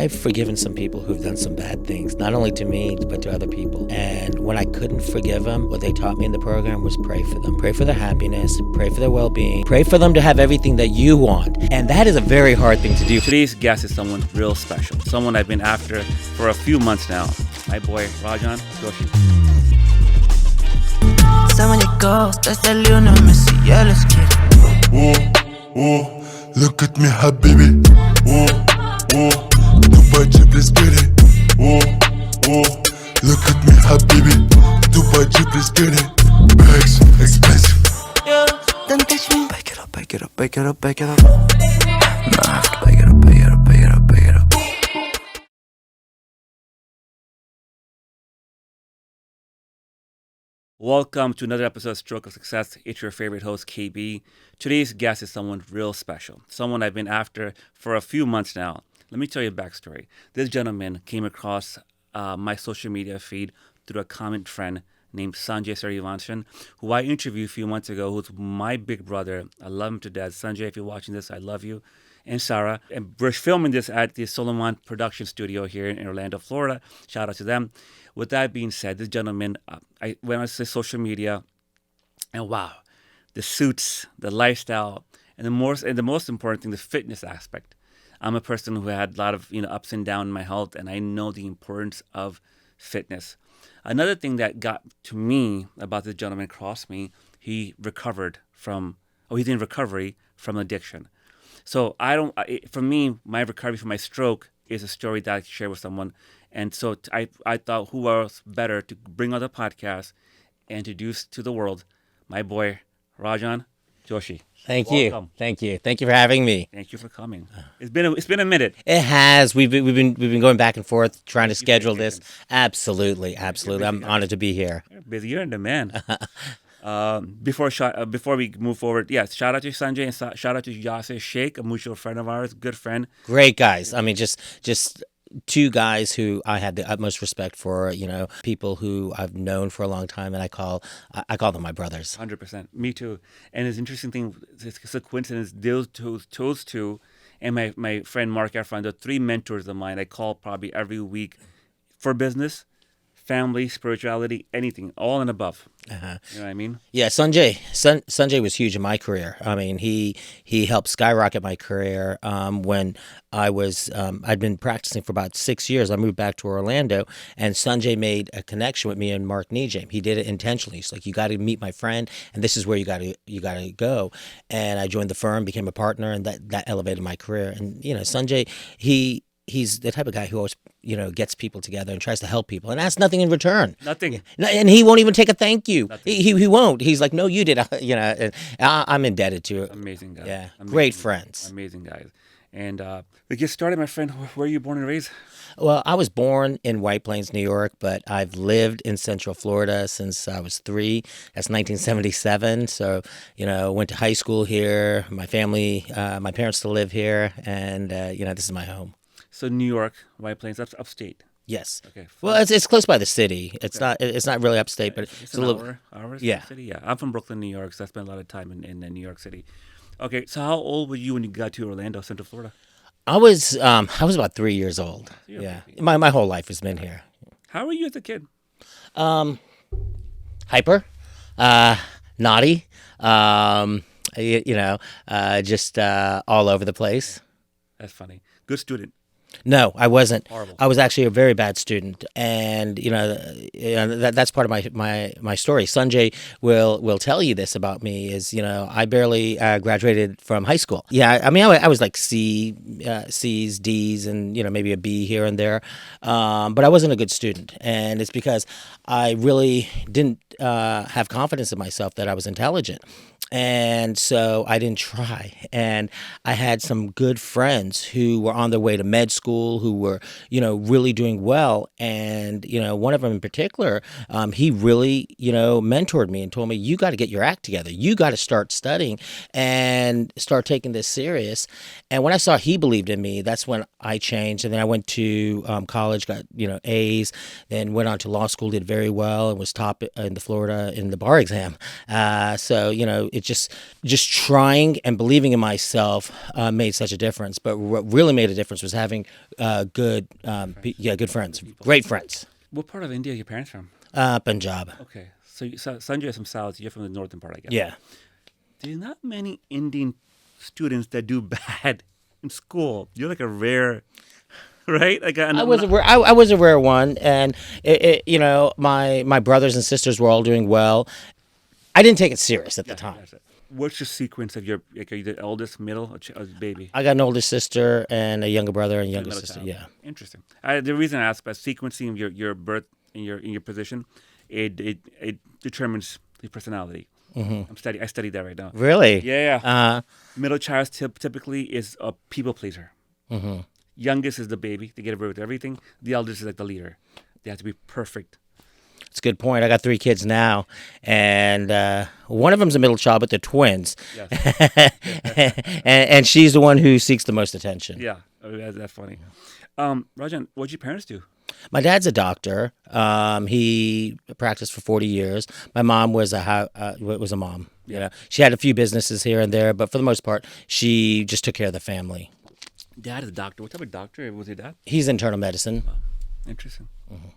I've forgiven some people who've done some bad things, not only to me, but to other people. And when I couldn't forgive them, what they taught me in the program was pray for them. Pray for their happiness, pray for their well-being, pray for them to have everything that you want. And that is a very hard thing to do. Today's guest is someone real special, someone I've been after for a few months now. My boy, Rajan Joshi. Someone you go, desde el uno me sigue el Look at me, habibi. Dubai Jeep, let's get it. Look at me, habibi. Dubai Jeep, let's get it. Bags, expensive. Don't touch me. Back it up, back it up, back it up, back it up. Nah, I have to back it up, back it up, back it up, back it up. Welcome to another episode of Stroke of Success. It's your favorite host, KB. Today's guest is someone real special, someone I've been after for a few months now. Let me tell you a backstory. This gentleman came across my social media feed through a common friend named Sanjay Sarivanshan, who I interviewed a few months ago, who's my big brother. I love him to death. Sanjay, if you're watching this, I love you. And Sarah. And we're filming this at the Solomon Production Studio here in Orlando, Florida. Shout out to them. With that being said, this gentleman, I went on his social media, and wow, the suits, the lifestyle, and the most important thing, the fitness aspect. I'm a person who had a lot of ups and downs in my health, and I know the importance of fitness. Another thing that got to me about this gentleman crossed me, he's in recovery from addiction. So for me, my recovery from my stroke is a story that I can share with someone. And so I thought, who else better to bring on the podcast and introduce to the world my boy, Rajan Joshi. Thank Welcome. you. Thank you. Thank you for having me. Thank you for coming. It's been a minute. It has. We've been going back and forth trying to schedule this. Absolutely. I'm honored to be here. You're busy. You're in demand. Before we move forward, yes, shout out to Sanjay and shout out to Yasser Sheikh, a mutual friend of ours, good friend. Great guys. I mean, just two guys who I had the utmost respect for, people who I've known for a long time, and I call them my brothers. 100%. Me too. And it's interesting thing, it's a coincidence, those two, and my friend Mark Efron, the three mentors of mine I call probably every week for business, family, spirituality, anything, all and above. Uh-huh. You know what I mean? Yeah, Sanjay was huge in my career. I mean, he helped skyrocket my career when I'd been practicing for about 6 years. I moved back to Orlando, and Sanjay made a connection with me and Mark Nijam. He did it intentionally. He's like, you got to meet my friend, and this is where you got to go. And I joined the firm, became a partner, and that elevated my career. And Sanjay, he's the type of guy who always, gets people together and tries to help people and asks nothing in return. Nothing. And he won't even take a thank you. Nothing. He won't. He's like, no, you did. And I'm indebted to it. Amazing guy. Yeah. Amazing, Great friends. Amazing guys. And to get started, my friend, where are you born and raised? Well, I was born in White Plains, New York, but I've lived in Central Florida since I was 3. That's 1977. So, went to high school here. My family, my parents still live here. And, this is my home. So New York, White Plains, that's upstate. Yes. Okay. Well, it's close by the city. It's not really upstate, but it's a little. hours Yeah. from the city. Yeah. I'm from Brooklyn, New York, so I spent a lot of time in New York City. Okay. So how old were you when you got to Orlando, Central Florida? I was about 3 years old. Yeah. My whole life has been here. How were you as a kid? Hyper, naughty, just all over the place. That's funny. Good student. No, I wasn't. Horrible. I was actually a very bad student, and that's part of my story. Sanjay will tell you this about me. Is I barely graduated from high school. Yeah, I mean I was like C's, D's, and maybe a B here and there, but I wasn't a good student, and it's because I really didn't have confidence in myself that I was intelligent. And so I didn't try. And I had some good friends who were on their way to med school, who were, really doing well. And, one of them in particular, he really, mentored me and told me, you got to get your act together. You got to start studying and start taking this serious. And when I saw he believed in me, that's when I changed. And then I went to college, got, A's, then went on to law school, did very well, and was top in Florida in the bar exam. So, it just trying and believing in myself made such a difference. But what really made a difference was having good friends, great friends. What part of India are your parents from? Punjab. Okay, so Sanjay is from South. You're from the northern part, I guess. Yeah. There's not many Indian students that do bad in school. You're like a rare, right? Like I was a rare one, and my brothers and sisters were all doing well. I didn't take it serious at the time. What's your sequence of your? Like, are you the eldest, middle, or baby? I got an older sister and a younger brother and younger sister. Child. Yeah. Interesting. The reason I asked about sequencing of your birth in your position, it determines the personality. Mm-hmm. I studied that right now. Really? Yeah. Middle child typically is a people pleaser. Mm-hmm. Youngest is the baby. They get away with everything. The eldest is like the leader. They have to be perfect. It's a good point. I got 3 kids now, and one of them's a middle child, but they're twins. Yes. and she's the one who seeks the most attention. Yeah, that's funny. Rajan, what'd your parents do? My dad's a doctor. He practiced for 40 years. My mom was a mom. You know, she had a few businesses here and there, but for the most part, she just took care of the family. Dad is a doctor. What type of doctor was your dad? He's internal medicine. Wow. Interesting. Mm-hmm.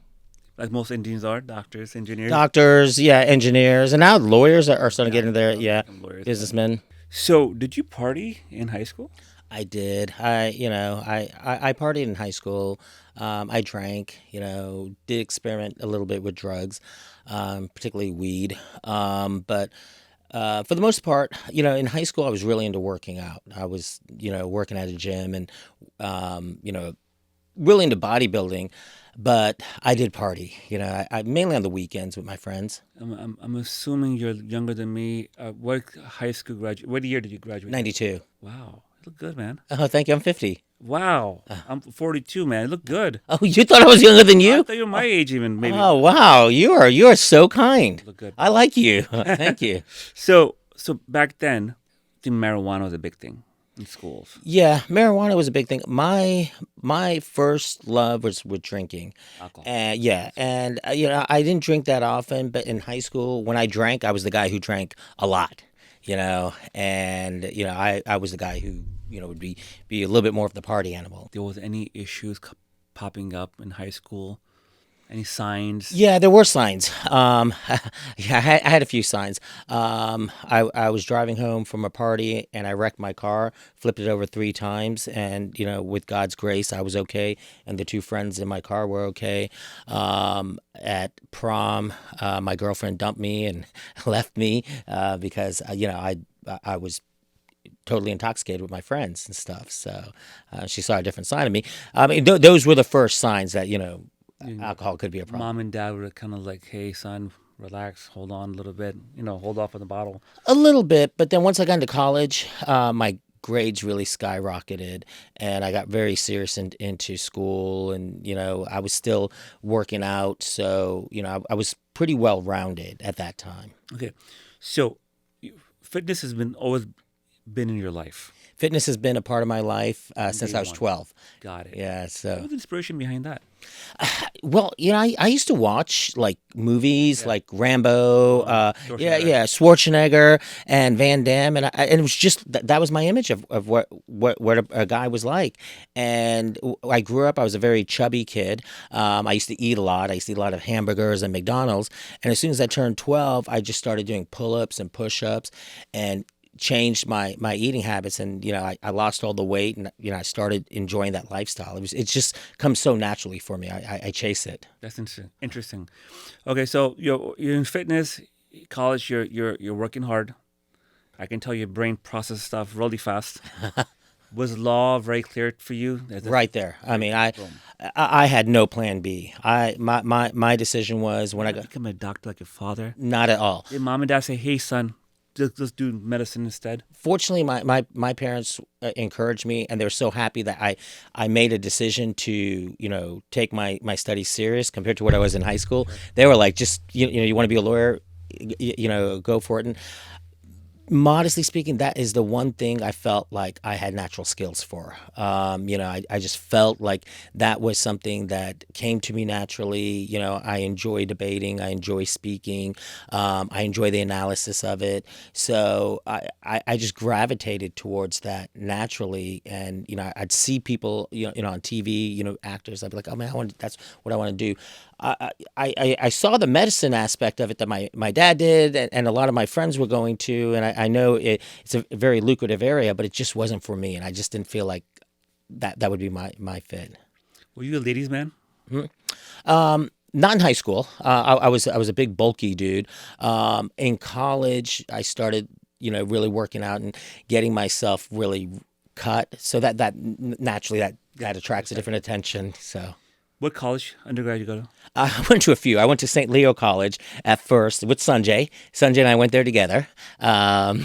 Like most Indians are, doctors, engineers. Doctors, yeah, engineers, and now lawyers are starting to get into there. Yeah, businessmen. So, did you party in high school? I did. I partied in high school. I drank. Did experiment a little bit with drugs, particularly weed. But for the most part, in high school, I was really into working out. I was, working at a gym and, really into bodybuilding. But I did party, I mainly on the weekends with my friends. I'm assuming you're younger than me. What high school what year did you graduate? 92. Wow, you look good, man. Oh, thank you. I'm 50. Wow, I'm 42, man. You look good. Oh, you thought I was younger than you? I thought you were my age, even maybe. Oh, wow, you are so kind. You look good. I like you. Thank you. So back then, I think marijuana was a big thing in schools. Yeah, marijuana was a big thing. My first love was with drinking. Alcohol. And I didn't drink that often, but in high school, when I drank, I was the guy who drank a lot. And I was the guy who would be a little bit more of the party animal. There was any issues popping up in high school? Any signs? Yeah, there were signs. I had a few signs. I was driving home from a party and I wrecked my car, flipped it over 3 times, and with God's grace, I was okay, and the 2 friends in my car were okay. At prom, my girlfriend dumped me and left me because I was totally intoxicated with my friends and stuff. So she saw a different side of me. I mean, those were the first signs that alcohol could be a problem. Mom and dad were kind of like, "Hey, son, relax, hold on a little bit, hold off on the bottle." A little bit, but then once I got into college, my grades really skyrocketed, and I got very serious into school, and I was still working out, so I was pretty well rounded at that time. Okay, so fitness has always been in your life. Fitness has been a part of my life since I was 12. Got it. Yeah. So what was the inspiration behind that? Well, I used to watch like movies like Rambo, Schwarzenegger and Van Damme, and it was just that was my image of what a guy was like. And I grew up. I was a very chubby kid. I used to eat a lot. I used to eat a lot of hamburgers and McDonald's. And as soon as I turned 12, I just started doing pull-ups and push-ups, and changed my eating habits, and I lost all the weight, and I started enjoying that lifestyle. It just comes so naturally for me. I chase it. That's interesting. Okay, so you're in fitness, college. You're working hard. I can tell your brain processes stuff really fast. Was law very clear for you? Right there. I mean, I had no plan B. My decision was when I got become a doctor like your father. Not at all. Did mom and dad say, "Hey, son, let's do medicine instead"? Fortunately, my parents encouraged me, and they were so happy that I made a decision to take my studies serious compared to what I was in high school. They were like, just you want to be a lawyer, go for it. And Modestly speaking, that is the one thing I felt like I had natural skills for. I just felt like that was something that came to me naturally. I enjoy debating, I enjoy speaking, I enjoy the analysis of it. So I just gravitated towards that naturally. And, I'd see people, on TV, actors, I'd be like, oh man, that's what I want to do. I saw the medicine aspect of it that my dad did, and a lot of my friends were going to, and I know it's a very lucrative area, but it just wasn't for me, and I just didn't feel like that would be my fit. Were you a ladies' man? Not in high school. I was a big bulky dude. In college, I started really working out and getting myself really cut, so that naturally that attracts a different attention. So. What college undergrad you go to? I went to a few. I went to St. Leo College at first with Sanjay. Sanjay and I went there together.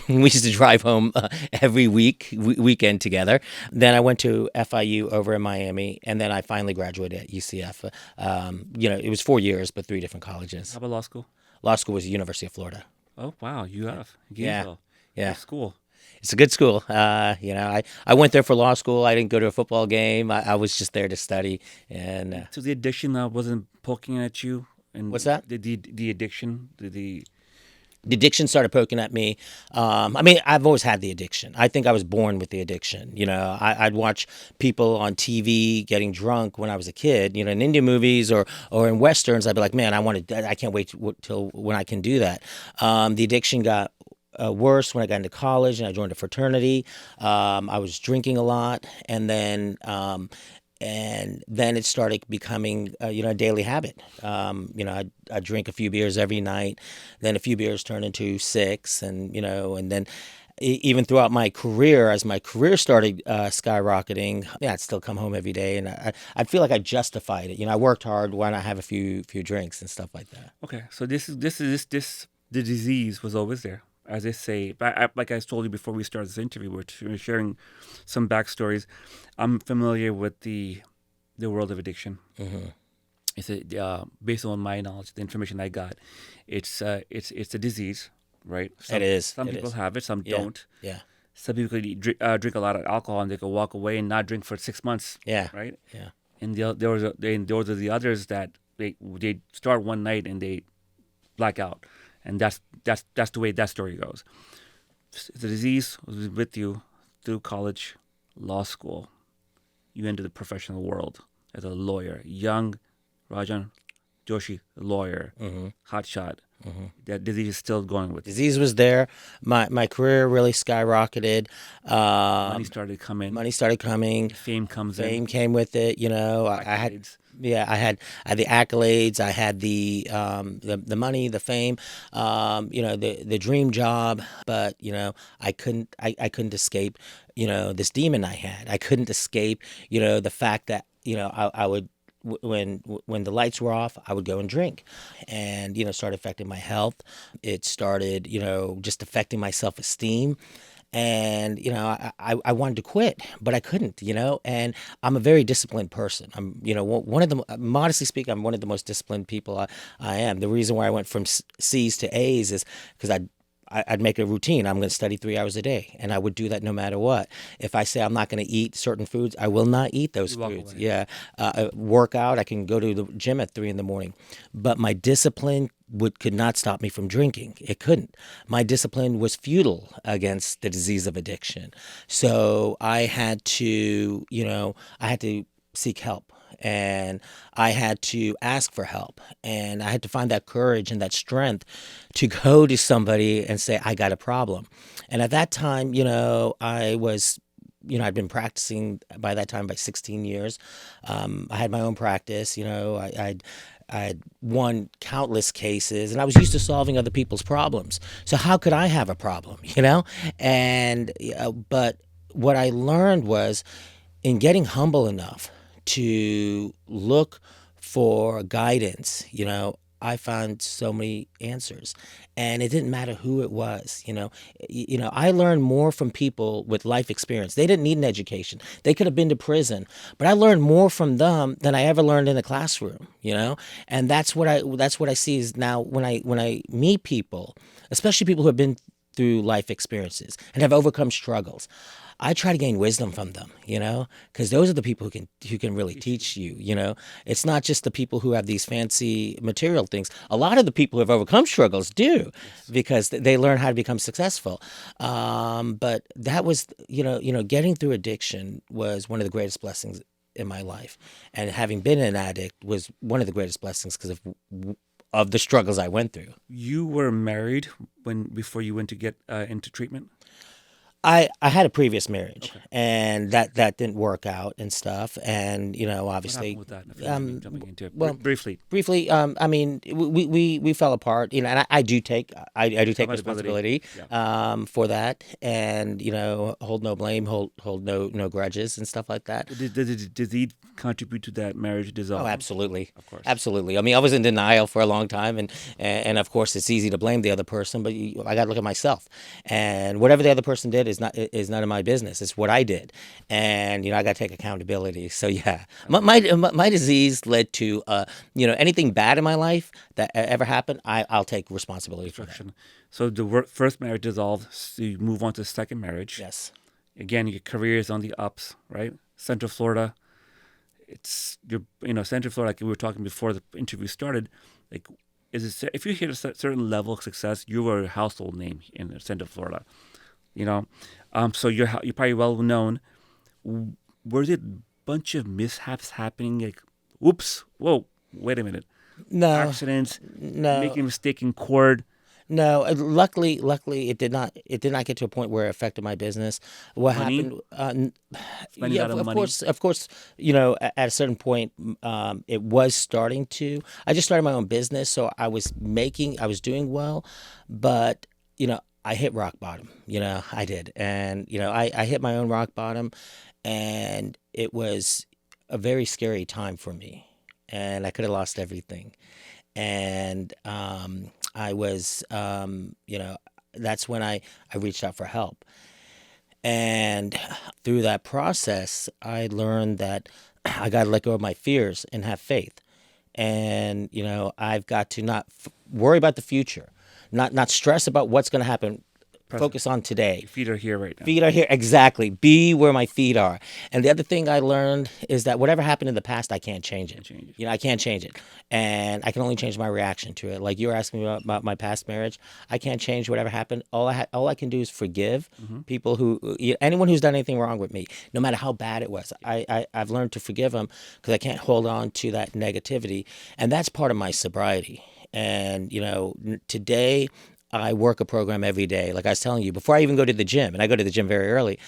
We used to drive home every weekend together. Then I went to FIU over in Miami, and then I finally graduated at UCF. It was 4 years, but 3 different colleges. How about law school? Law school was the University of Florida. Oh, wow. UF. Yeah. Gainesville. Yeah. Good school. It's a good school. I went there for law school. I didn't go to a football game. I was just there to study. And So the addiction wasn't poking at you? And What's that? The addiction? the addiction started poking at me. I've always had the addiction. I think I was born with the addiction. I'd watch people on TV getting drunk when I was a kid. In Indian movies or in westerns, I'd be like, man, I can't wait till when I can do that. The addiction got worse when I got into college and I joined a fraternity. I was drinking a lot, and then it started becoming a daily habit. I drink a few beers every night, then a few beers turned into 6, and then even throughout my career, as my career started skyrocketing, I'd still come home every day, and I'd feel like I justified it. I worked hard. Why not have a few drinks and stuff like that? Okay, so the disease was always there, as they say. But like I told you before we started this interview, we're sharing some backstories. I'm familiar with the world of addiction. Mm-hmm. It's based on my knowledge, the information I got. It's a disease, right? It is. Some people have it, some Yeah. don't. Yeah. Some people could drink a lot of alcohol and they could walk away and not drink for 6 months. Yeah. Right. Yeah. And those are the others that they start one night and they black out, and that's the way that story goes. The disease was with you through college, law school. You entered the professional world as a lawyer, young Rajan Joshi, lawyer, hotshot. That disease is still going with you. Disease was there. My career really skyrocketed. Money started coming. Money started coming. Fame comes Fame in. came with it. I had Accolades. I had the accolades. I had the money, the fame. The dream job. But I couldn't escape. This demon I had. I couldn't escape. The fact that I would. When the lights were off, I would go and drink, and started affecting my health. It started just affecting my self-esteem, and I wanted to quit, but I couldn't. And I'm a very disciplined person. I'm one of the, modestly speaking, I'm one of the most disciplined people I am. The reason why I went from C's to A's is because I'd make a routine. I'm going to study 3 hours a day, and I would do that no matter what. If I say I'm not going to eat certain foods, I will not eat those foods. away. Yeah, workout. I can go to the gym at 3 a.m, but my discipline could not stop me from drinking. It couldn't. My discipline was futile against the disease of addiction. So I had to, seek help. And I had to ask for help, and I had to find that courage and that strength to go to somebody and say, I got a problem. And at that time, I was, I'd been practicing by that time by 16 years. I had my own practice. I'd won countless cases, and I was used to solving other people's problems. So how could I have a problem, And, but what I learned was, in getting humble enough to look for guidance, I found so many answers, and it didn't matter who it was. I learned more from people with life experience. They didn't need an education. They could have been to prison, but I learned more from them than I ever learned in a classroom. And that's what I see is now when I meet people, especially people who have been through life experiences and have overcome struggles, I try to gain wisdom from them, because those are the people who can really teach you. It's not just the people who have these fancy material things. A lot of the people who have overcome struggles do, because they learn how to become successful. But that was, getting through addiction was one of the greatest blessings in my life, and having been an addict was one of the greatest blessings because of the struggles I went through. You were married before you went to get into treatment? I had a previous marriage, and that didn't work out and stuff. And What obviously, happened with that? If you don't mind jumping into it well, briefly. briefly, I mean, we fell apart. And I do take responsibility Yeah. for that, and hold no blame, hold no grudges and stuff like that. Did he contribute to that marriage dissolve? Oh, absolutely. Of course. Absolutely. I mean, I was in denial for a long time, and of course, it's easy to blame the other person, but I got to look at myself, and whatever the other person did is none of my business. It's what I did, and I got to take accountability. So yeah, my disease led to anything bad in my life that ever happened, I'll take responsibility for that. So the first marriage dissolved. So you move on to the second marriage. Yes. Again, your career is on the ups, right? Central Florida. It's Central Florida. Like we were talking before the interview started, like if you hit a certain level of success, you were a household name in Central Florida. So you're probably well known. Were there a bunch of mishaps happening? Like, oops, whoa, wait a minute. No. Accidents. No. Making a mistake in court. No, luckily, it did not. It did not get to a point where it affected my business. What Money? happened? Spending a lot of money? Of course. At a certain point, it was starting to. I just started my own business, so I was doing well, but I hit rock bottom. I did, and I hit my own rock bottom, and it was a very scary time for me, and I could have lost everything, and I was, that's when I reached out for help. And through that process, I learned that I got to let go of my fears and have faith. And, I've got to not worry about the future, not stress about what's going to happen. Focus on today. Your feet are here right now. Feet are here, exactly. Be where my feet are. And the other thing I learned is that whatever happened in the past, I can't change it. I can't change it. And I can only change my reaction to it. Like you were asking me about my past marriage. I can't change whatever happened. All I can do is forgive people anyone who's done anything wrong with me, no matter how bad it was. I've learned to forgive them because I can't hold on to that negativity. And that's part of my sobriety. And, today I work a program every day. Like I was telling you, before I even go to the gym, and I go to the gym very early,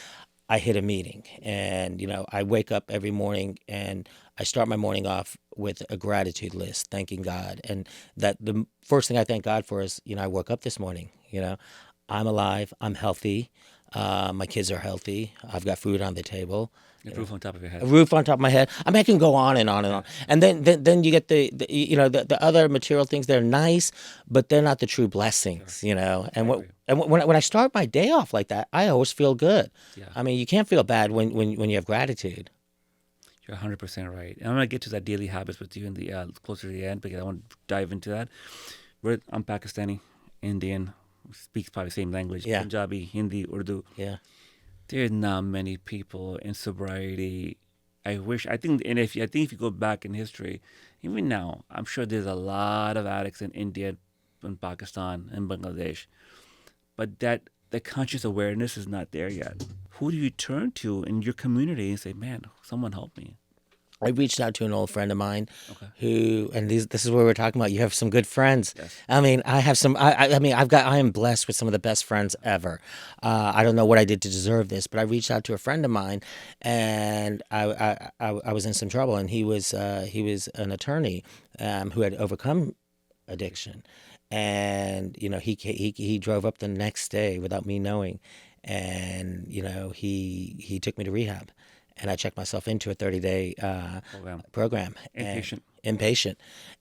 I hit a meeting. And, I wake up every morning and I start my morning off with a gratitude list, thanking God. And that the first thing I thank God for is, I woke up this morning, I'm alive, I'm healthy, my kids are healthy, I've got food on the table. A roof on top of your head. A roof on top of my head. I mean, I can go on and on and on. And then you get the other material things. They're nice, but they're not the true blessings, And when I start my day off like that, I always feel good. Yeah. I mean, you can't feel bad when you have gratitude. You're 100% right. And I'm going to get to that daily habits with you in the closer to the end because I want to dive into that. I'm Pakistani, Indian, speaks probably the same language. Yeah. Punjabi, Hindi, Urdu. Yeah. There's not many people in sobriety. I think if you go back in history, even now, I'm sure there's a lot of addicts in India, in Pakistan, and Bangladesh. But that the conscious awareness is not there yet. Who do you turn to in your community and say, "Man, someone help me"? I reached out to an old friend of mine Okay. this is what we're talking about. You have some good friends. Yes. I mean, I have some, I am blessed with some of the best friends ever. I don't know what I did to deserve this, but I reached out to a friend of mine and I was in some trouble, and he was an attorney, who had overcome addiction. And, he drove up the next day without me knowing. And, he took me to rehab. And I checked myself into a 30-day program. Inpatient.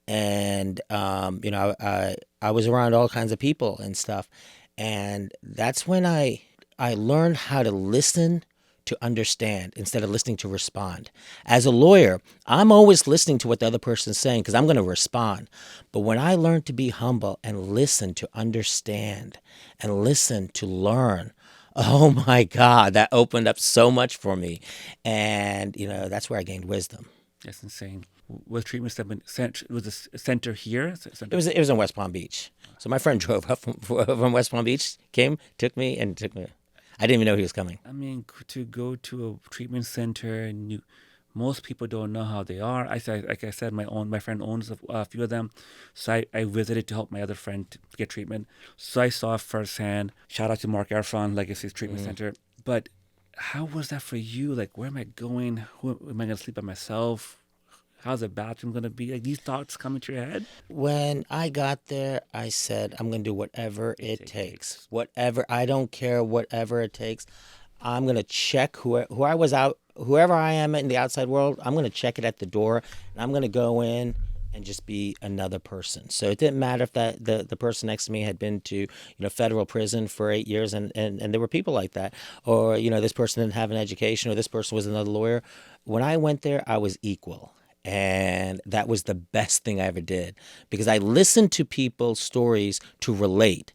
And, I was around all kinds of people and stuff. And that's when I learned how to listen to understand instead of listening to respond. As a lawyer, I'm always listening to what the other person's saying because I'm going to respond. But when I learned to be humble and listen to understand and listen to learn, oh my God, that opened up so much for me. And, that's where I gained wisdom. That's insane. Was treatment was the center here? It was in West Palm Beach. So my friend drove up from West Palm Beach, took me. I didn't even know he was coming. I mean, to go to a treatment center, and most people don't know how they are. Like I said, my friend owns a few of them, so I visited to help my other friend to get treatment. So I saw firsthand. Shout out to Mark Erfron, Legacy's treatment center. But how was that for you? Like, where am I going? Who am I going to sleep by myself? How's the bathroom going to be? Like, these thoughts come into your head? When I got there, I said, I'm going to do whatever it takes. Whatever. I don't care whatever it takes. I'm going to check whoever I am in the outside world, I'm going to check it at the door. And I'm going to go in and just be another person. So it didn't matter if the person next to me had been to federal prison for 8 years, and there were people like that, or this person didn't have an education, or this person was another lawyer. When I went there, I was equal. And that was the best thing I ever did, because I listened to people's stories to relate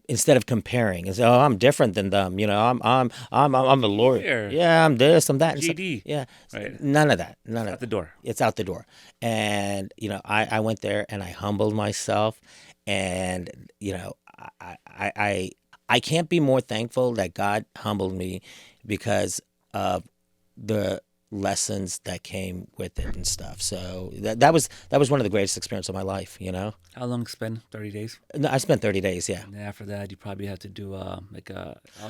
instead of comparing and say, "Oh, I'm different than them." I'm a lawyer. Fair. Yeah, I'm this, I'm that. GD. Yeah, Right. none of that. None of Out the door. It's out the door. And I went there and I humbled myself, and I can't be more thankful that God humbled me because of the lessons that came with it and stuff. So that was one of the greatest experiences of my life. How long spend? 30 days? No, I spent 30 days. Yeah. And after that, you probably had to do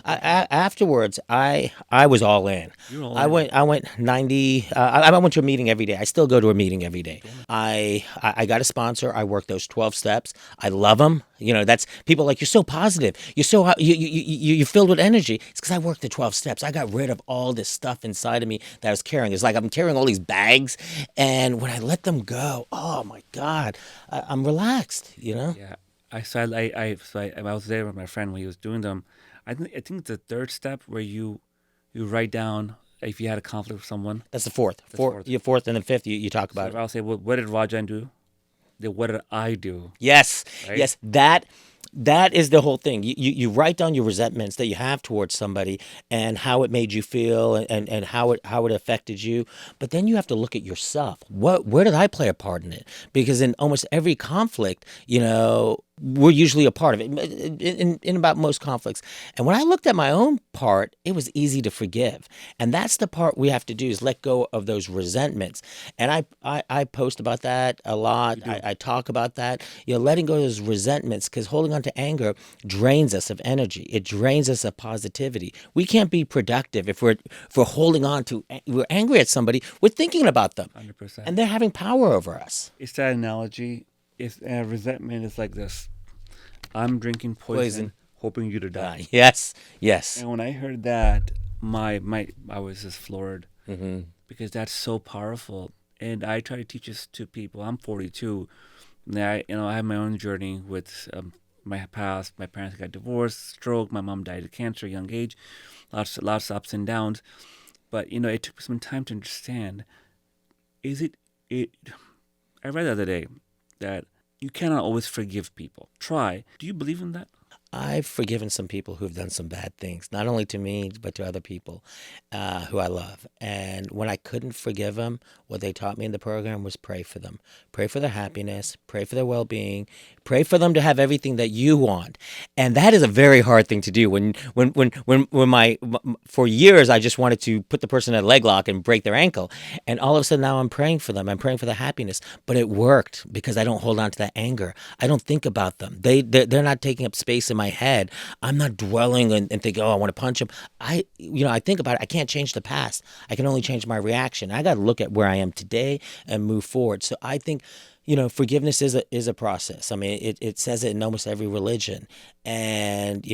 Afterwards, I was all in. You were all I in. went 90. I went to a meeting every day. I still go to a meeting every day. I got a sponsor. I worked those 12 steps. I love them. That's people like, you're so positive. You're so you're filled with energy. It's because I worked the 12 steps. I got rid of all this stuff inside of me that I was carrying. It's like I'm carrying all these bags, and when I let them go, oh my God, I'm relaxed. Yeah. I was there with my friend when he was doing them. I think the third step where you write down if you had a conflict with someone. That's the fourth. Fourth and then fifth. You talk about it. I'll say, well, what did Rajan do? Then what did I do? Yes, Right? yes, that is the whole thing. You write down your resentments that you have towards somebody and how it made you feel and how it affected you. But then you have to look at yourself. Where did I play a part in it? Because in almost every conflict, we're usually a part of it in about most conflicts. And when I looked at my own part, it was easy to forgive. And that's the part we have to do, is let go of those resentments. And I post about that a lot. I talk about that, letting go of those resentments, because holding on to anger drains us of energy. It drains us of positivity. We can't be productive if we're holding on to, we're angry at somebody, we're thinking about them. 100%. And they're having power over us. It's that analogy. It's resentment is like this. I'm drinking poison, hoping you to die. Yes. And when I heard that, I was just floored, because that's so powerful. And I try to teach this to people. I'm 42. And I have my own journey with my past. My parents got divorced, stroke. My mom died of cancer, young age. Lots of ups and downs. But it took some time to understand. I read the other day that you cannot always forgive people. Try. Do you believe in that? I've forgiven some people who've done some bad things, not only to me, but to other people who I love. And when I couldn't forgive them, what they taught me in the program was pray for them. Pray for their happiness. Pray for their well-being. Pray for them to have everything that you want. And that is a very hard thing to do. For years, I just wanted to put the person in a leg lock and break their ankle. And all of a sudden now I'm praying for them. I'm praying for their happiness. But it worked because I don't hold on to that anger. I don't think about them. They're not taking up space in my head. I'm not dwelling and thinking, oh, I want to punch them. I think about it. I can't change the past. I can only change my reaction. I got to look at where I am today and move forward. So I think Forgiveness is a process. I mean, it says it in almost every religion, and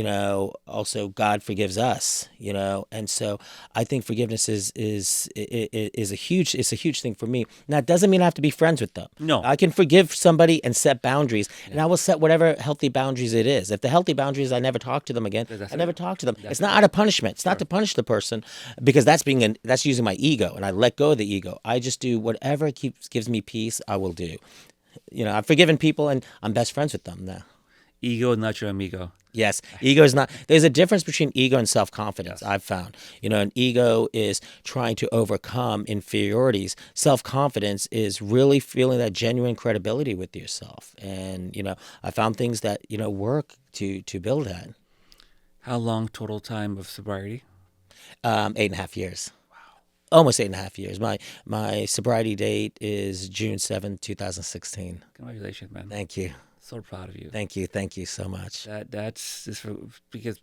also God forgives us. And so I think forgiveness is a huge thing for me. Now, it doesn't mean I have to be friends with them. No. I can forgive somebody and set boundaries, and I will set whatever healthy boundaries it is. If the healthy boundary is I never talk to them again, I never talk to them. It's not out of punishment. It's not to punish the person, because that's using my ego, and I let go of the ego. I just do whatever gives me peace. I will do. I've forgiven people, and I'm best friends with them now. Ego, not your amigo. Yes, ego is not. There's a difference between ego and self-confidence. I've found. An ego is trying to overcome inferiorities. Self-confidence is really feeling that genuine credibility with yourself. And I found things that work to build that. How long total time of sobriety? 8.5 years. Almost 8.5 years. My sobriety date is June 7th, 2016. Congratulations, man. Thank you. So proud of you. Thank you so much. That's just because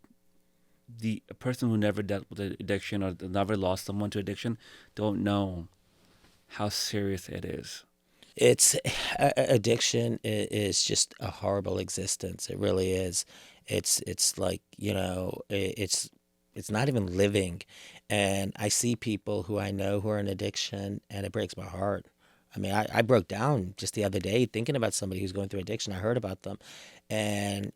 a person who never dealt with addiction or never lost someone to addiction don't know how serious it is. It's addiction is just a horrible existence. It really is. It's like it's not even living. And I see people who I know who are in addiction, and it breaks my heart. I mean, I broke down just the other day thinking about somebody who's going through addiction. I heard about them, and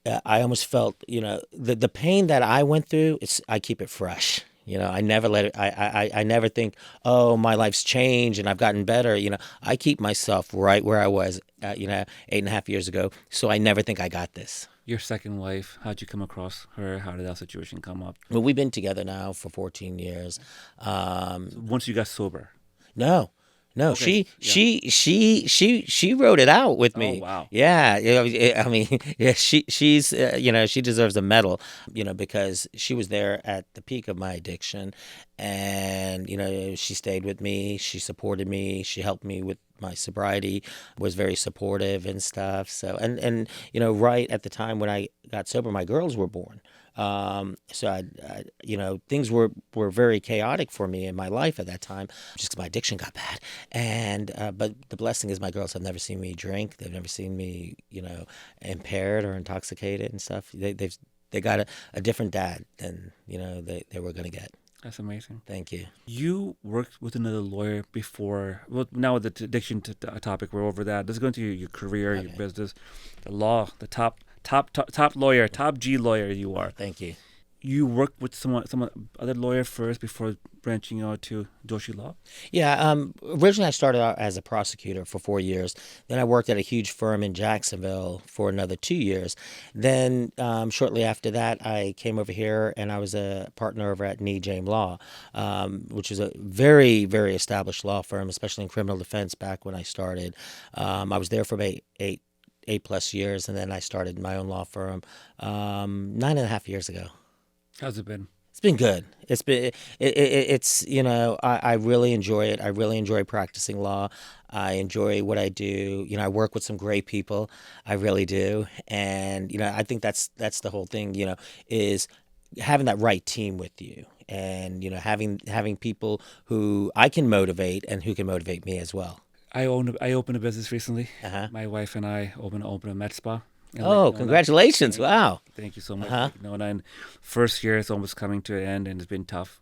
I almost felt the pain that I went through. I keep it fresh. I never let it. I never think, oh, my life's changed and I've gotten better. I keep myself right where I was, 8.5 years ago. So I never think I got this. Your second wife, how'd you come across her? How did that situation come up? Well, we've been together now for 14 years. Once you got sober? No. Okay, She wrote it out with me. Oh, wow. Yeah, I mean, yeah, she's she deserves a medal, because she was there at the peak of my addiction, and she stayed with me, she supported me, she helped me with my sobriety, was very supportive and stuff. So and right at the time when I got sober, my girls were born. So things were very chaotic for me in my life at that time, just 'cause my addiction got bad. And but the blessing is my girls have never seen me drink. They've never seen me, impaired or intoxicated and stuff. They got a different dad than they were gonna get. That's amazing. Thank you. You worked with another lawyer before. Well, now with the addiction topic, we're over that. Let's go into your career, your business, the law, the top lawyer, top G lawyer you are. Thank you. You worked with some other lawyer first before branching out to Joshi Law? Yeah, originally I started out as a prosecutor for 4 years. Then I worked at a huge firm in Jacksonville for another 2 years. Then shortly after that, I came over here and I was a partner over at Nee James Law, which is a very, very established law firm, especially in criminal defense back when I started. I was there for about eight plus years, and then I started my own law firm 9.5 years ago. How's it been? It's been good. It's I really enjoy it. I really enjoy practicing law. I enjoy what I do. I work with some great people. I really do. And I think that's the whole thing, is having that right team with you, and having people who I can motivate and who can motivate me as well. I opened a business recently. Uh-huh. My wife and I opened a med spa. Oh, congratulations. Wow. Thank you so much. Uh-huh. And first year is almost coming to an end, and it's been tough.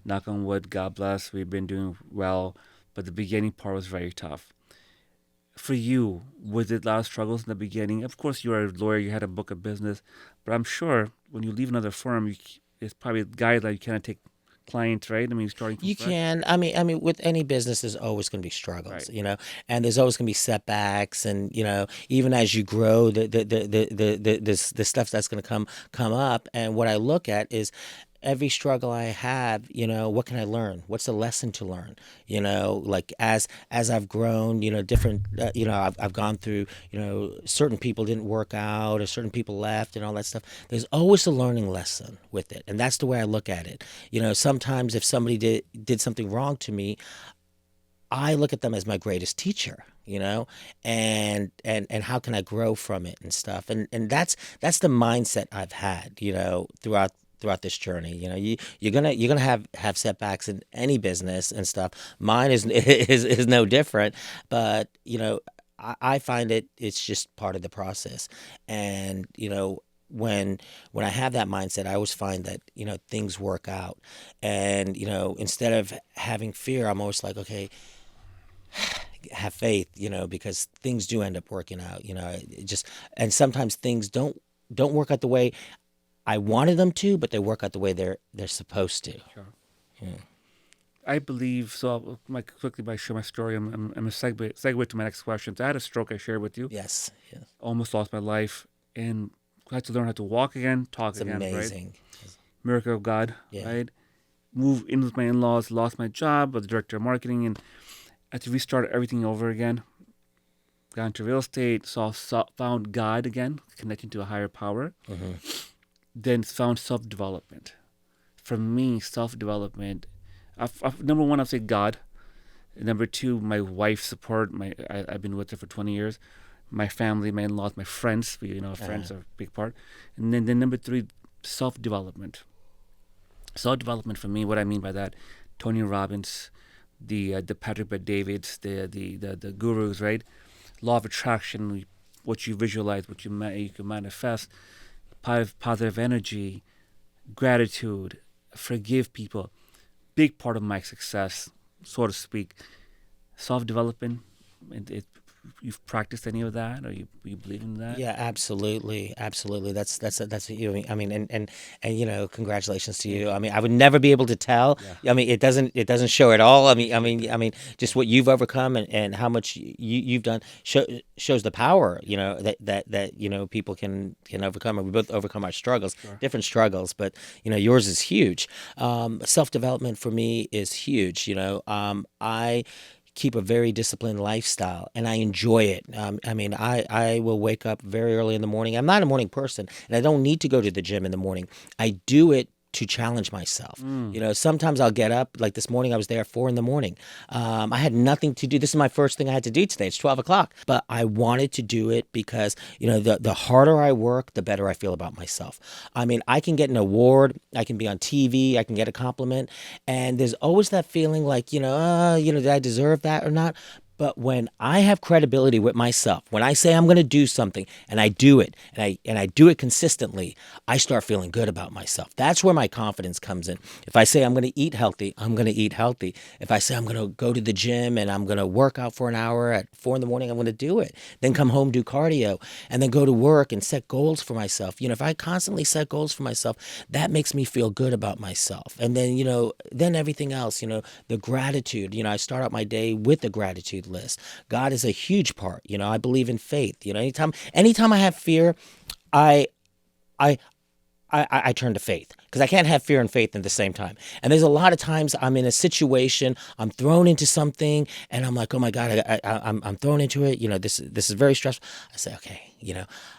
Knock on wood, God bless. We've been doing well, but the beginning part was very tough. For you, was it a lot of struggles in the beginning? Of course, you are a lawyer. You had a book of business. But I'm sure when you leave another firm, it's probably a guideline. You cannot take clients, right? I mean, starting from You scratch. can. I mean, with any business, there's always going to be struggles, Right. and there's always going to be setbacks, and even as you grow, the stuff that's going to come up. And what I look at is every struggle I have, what can I learn? What's the lesson to learn? Like as I've grown, different, I've gone through, certain people didn't work out or certain people left and all that stuff. There's always a learning lesson with it. And that's the way I look at it. Sometimes if somebody did something wrong to me, I look at them as my greatest teacher, and how can I grow from it and stuff. And that's the mindset I've had, throughout this journey. You're gonna have setbacks in any business and stuff. Mine is no different, but I find it's just part of the process. And, when I have that mindset, I always find that, things work out. And, instead of having fear, I'm always like, okay, have faith, because things do end up working out, it just, and sometimes things don't work out the way I wanted them to, but they work out the way they're supposed to. Sure. Yeah. I believe so. Quickly by share my story. I'm a segue to my next question. So I had a stroke I shared with you. Yes. Yes. Almost lost my life, and I had to learn how to walk again, talk It's again. Right? amazing. Miracle of God. Yeah. Right. Moved in with my in-laws, lost my job as director of marketing, and had to restart everything over again. Got into real estate, found God again, connecting to a higher power. Mm-hmm. Then found self-development. For me, self-development. Number one, I'll say God. Number two, my wife's support. I've been with her for 20 years. My family, my in-laws, my friends. Friends are a big part. And then number three, self-development. Self-development for me, what I mean by that, Tony Robbins, the Patrick Bet-Davids, the gurus, right? Law of attraction, what you visualize, what you can manifest, positive energy, gratitude, forgive people. Big part of my success, so to speak. Self-development, you've practiced any of that, or you believe in that? Yeah, absolutely, absolutely. That's I mean, and congratulations to you. I mean, I would never be able to tell. Yeah. I mean, it doesn't show at all. I mean, just what you've overcome and how much you've done shows the power. That people can overcome. And we both overcome our struggles, different struggles, but yours is huge. Self development for me is huge. I keep a very disciplined lifestyle and I enjoy it. I will wake up very early in the morning. I'm not a morning person and I don't need to go to the gym in the morning. I do it to challenge myself. Sometimes I'll get up, like this morning I was there at 4 a.m. I had nothing to do. This is my first thing I had to do today. It's 12 o'clock, but I wanted to do it because, the harder I work, the better I feel about myself. I mean, I can get an award, I can be on TV, I can get a compliment, and there's always that feeling like, did I deserve that or not? But when I have credibility with myself, when I say I'm going to do something and I do it and I do it consistently, I start feeling good about myself. That's where my confidence comes in. If I say I'm going to eat healthy, I'm going to eat healthy. If I say I'm going to go to the gym and I'm going to work out for an hour at 4 a.m, I'm going to do it. Then come home, do cardio, and then go to work and set goals for myself. If I constantly set goals for myself, that makes me feel good about myself. And then, then everything else, the gratitude, I start out my day with a gratitude list. God is a huge part. I believe in faith. Anytime I have fear, I turn to faith because I can't have fear and faith at the same time. And there's a lot of times I'm in a situation, I'm thrown into something, and I'm like, oh my God, I'm thrown into it. This is very stressful. I say, okay,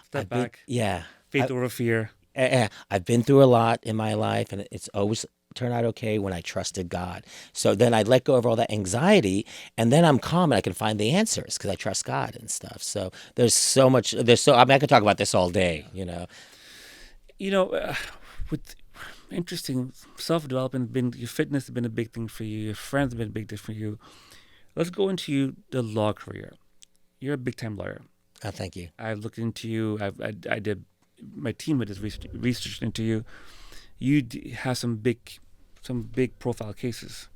Step back. Yeah, Faith over fear. I've been through a lot in my life, and it's always turned out okay when I trusted God. So then I let go of all that anxiety, and then I'm calm and I can find the answers because I trust God and stuff. So there's so much. I could talk about this all day. With interesting self-development, your fitness has been a big thing for you. Your friends have been a big thing for you. Let's go into the law career. You're a big-time lawyer. Oh, thank you. I've looked into you. I did. My team did research into you. You have some big profile cases.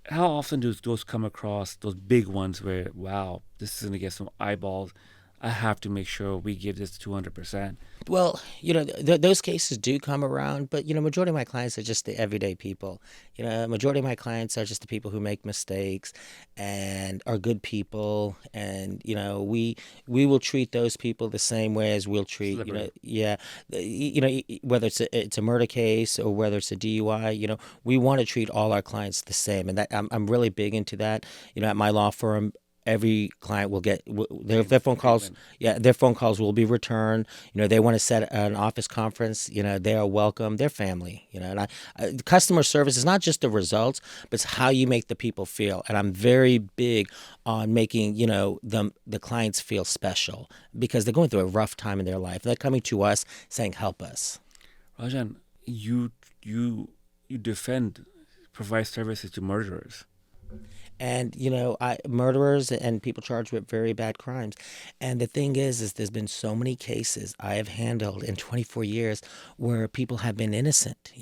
How often do those come across, those big ones where, wow, this is going to get some eyeballs. I have to make sure we give this 200%. Well, those cases do come around, but, majority of my clients are just the everyday people. Majority of my clients are just the people who make mistakes and are good people. And, we will treat those people the same way as we'll treat, whether it's a murder case or whether it's a DUI, we want to treat all our clients the same. And that I'm really big into that. At my law firm, every client will get their phone calls. Yeah, their phone calls will be returned. They want to set an office conference. They are welcome. They're family. And customer service is not just the results, but it's how you make the people feel. And I'm very big on making the clients feel special because they're going through a rough time in their life. They're coming to us saying, "Help us." Rajan, you provide services to murderers. And murderers and people charged with very bad crimes. And the thing is there's been so many cases I have handled in 24 years where people have been innocent.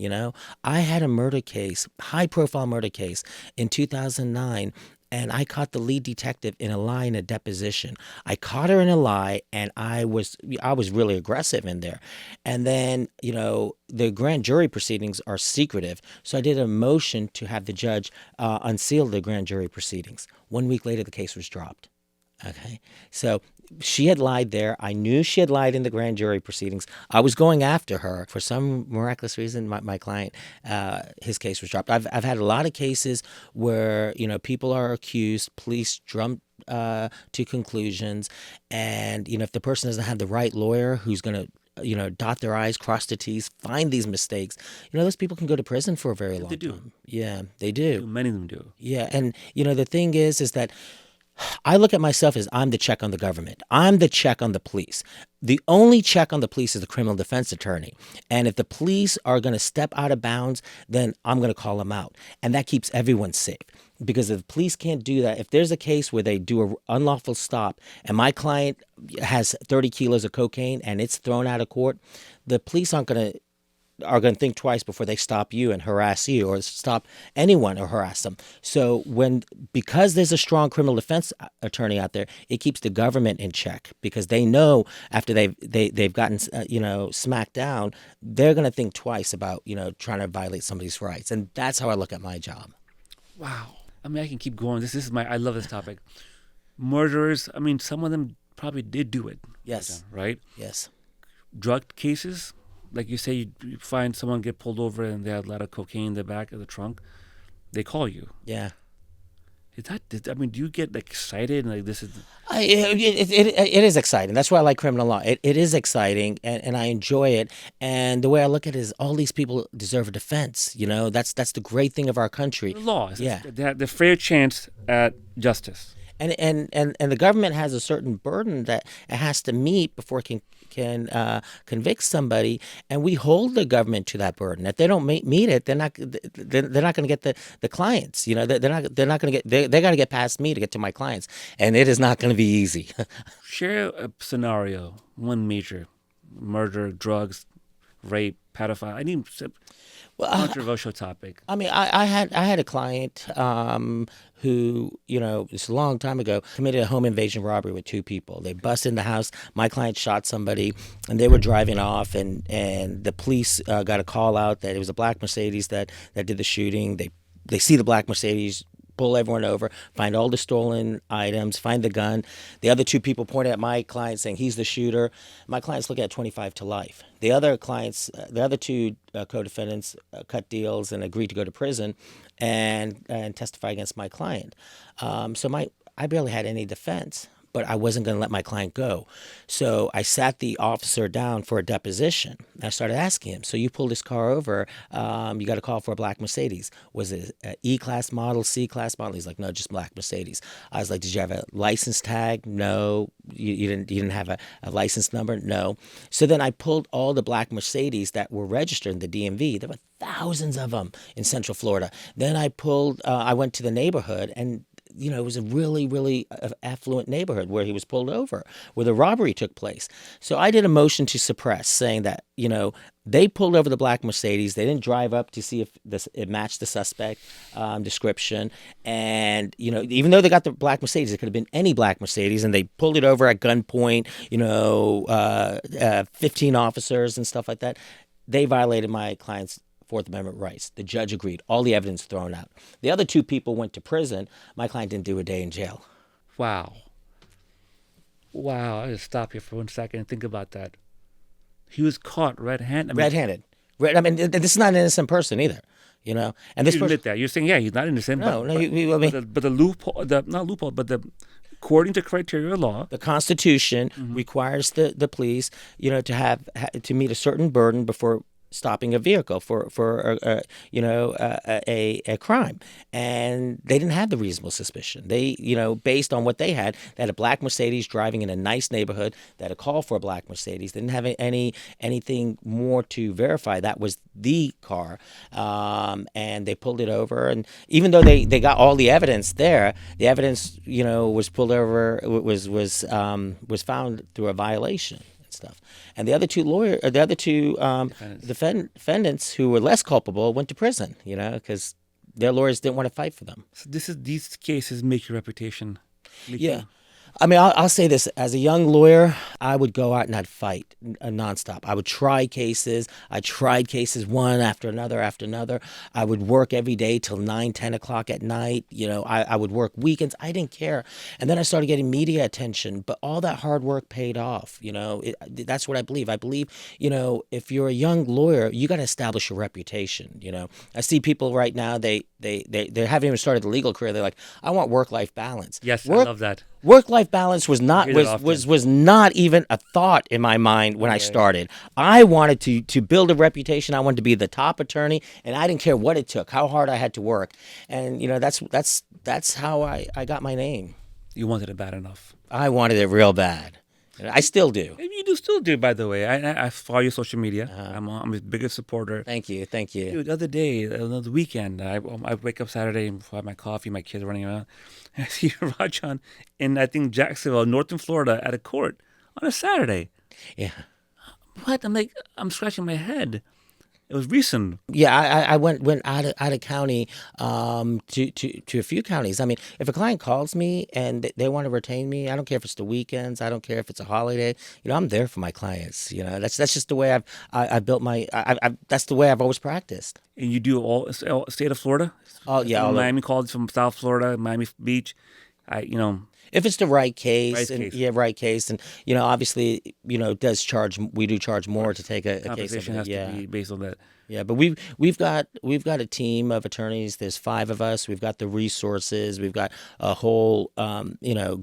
I had a murder case, high profile murder case in 2009. And I caught the lead detective in a lie in a deposition. I caught her in a lie, and I was really aggressive in there. And then, the grand jury proceedings are secretive. So I did a motion to have the judge unseal the grand jury proceedings. 1 week later, the case was dropped. Okay. So she had lied there. I knew she had lied in the grand jury proceedings. I was going after her. For some miraculous reason, my client, his case was dropped. I've had a lot of cases where, people are accused, police jump to conclusions. And, if the person doesn't have the right lawyer who's going to dot their I's, cross their T's, find these mistakes. Those people can go to prison for a very long time. Yeah, they do. Many of them do. Yeah, and the thing is that I look at myself as I'm the check on the government. I'm the check on the police. The only check on the police is the criminal defense attorney. And if the police are going to step out of bounds, then I'm going to call them out. And that keeps everyone safe. Because if the police can't do that, if there's a case where they do an unlawful stop and my client has 30 kilos of cocaine and it's thrown out of court, the police are going to think twice before they stop you and harass you or stop anyone or harass them. So because there's a strong criminal defense attorney out there, it keeps the government in check because they know after they've gotten smacked down, they're going to think twice about trying to violate somebody's rights. And that's how I look at my job. Wow. I mean, I can keep going. This is I love this topic. Murderers. I mean, some of them probably did do it. Yes. Right? Yes. Drug cases. Like you say, you find someone get pulled over and they had a lot of cocaine in the back of the trunk. They call you. Yeah. Do you get excited and like this is? It is exciting. That's why I like criminal law. It is exciting, and I enjoy it. And the way I look at it is, all these people deserve a defense. That's the great thing of our country. The law. Yeah. They have the fair chance at justice. And the government has a certain burden that it has to meet before it can convict somebody, and we hold the government to that burden. If they don't meet it, they're not going to get the clients. They're not going to get. They got to get past me to get to my clients, and it is not going to be easy. Share a scenario. One major murder, drugs, rape, pedophile. Controversial topic. I mean, I had a client who, it's a long time ago, committed a home invasion robbery with two people. They busted in the house. My client shot somebody, and they were driving off, and the police got a call out that it was a black Mercedes that did the shooting. They see the black Mercedes, pull everyone over, find all the stolen items, find the gun. The other two people pointed at my client saying he's the shooter. My client's looking at 25 to life. The other two co-defendants cut deals and agreed to go to prison and testify against my client. I barely had any defense, but I wasn't going to let my client go. So I sat the officer down for a deposition. I started asking him, so you pulled this car over, you got a call for a black Mercedes. Was it an E-class model, C-class model? He's like, no, just black Mercedes. I was like, did you have a license tag? No. You didn't have a license number? No. So then I pulled all the black Mercedes that were registered in the DMV. There were thousands of them in Central Florida. Then I went to the neighborhood, and it was a really, really affluent neighborhood where he was pulled over, where the robbery took place. So I did a motion to suppress, saying that, they pulled over the black Mercedes. They didn't drive up to see if it matched the suspect description. And, even though they got the black Mercedes, it could have been any black Mercedes, and they pulled it over at gunpoint, 15 officers and stuff like that. They violated my client's Fourth Amendment rights. The judge agreed. All the evidence thrown out. The other two people went to prison. My client didn't do a day in jail. Wow. I just stop here for 1 second and think about that. He was caught red-handed. Red-handed. This is not an innocent person either. And this you admit that. You're saying, he's not innocent. No, but the loophole, not loophole, but according to criteria law, the Constitution requires the police, to meet a certain burden before stopping a vehicle for a crime, and they didn't have the reasonable suspicion. They, based on what they had a black Mercedes driving in a nice neighborhood, they had a call for a black Mercedes. They didn't have anything more to verify that was the car, and they pulled it over. And even though they got all the evidence there, the evidence was pulled over, was found through a violation and stuff. And the other two defendants who were less culpable went to prison, because their lawyers didn't want to fight for them. So these cases make your reputation leaky. Yeah. I mean, I'll say this. As a young lawyer, I would go out and I'd fight nonstop. I would try cases. I tried cases one after another after another. I would work every day till 9, 10 o'clock at night. I would work weekends. I didn't care. And then I started getting media attention. But all that hard work paid off. That's what I believe. I believe, if you're a young lawyer, you got to establish a reputation. I see people right now, they haven't even started a legal career. They're like, I want work-life balance. Yes, I love that. Work-life balance was not even a thought in my mind when I started. I wanted to build a reputation. I wanted to be the top attorney, and I didn't care what it took, how hard I had to work. And that's how I got my name. You wanted it bad enough. I wanted it real bad. I still do. Maybe you still do, by the way. I follow your social media. I'm his biggest supporter. Thank you. Dude, the other day, the weekend, I wake up Saturday and have my coffee, my kids running around. And I see Rajan in, I think, Jacksonville, Northern Florida, at a court on a Saturday. Yeah. What? I'm scratching my head. It was recent. Yeah, I went out of county to a few counties. I mean, if a client calls me and they want to retain me, I don't care if it's the weekends. I don't care if it's a holiday. I'm there for my clients. That's just the way I built my. That's the way I've always practiced. And you do all state of Florida? Oh yeah, Miami calls from South Florida, Miami Beach. If it's the right case, right case, and obviously, we do charge more to take a case. Compensation has to be based on that. Yeah, but we've got a team of attorneys. There's 5 of us. We've got the resources. We've got a whole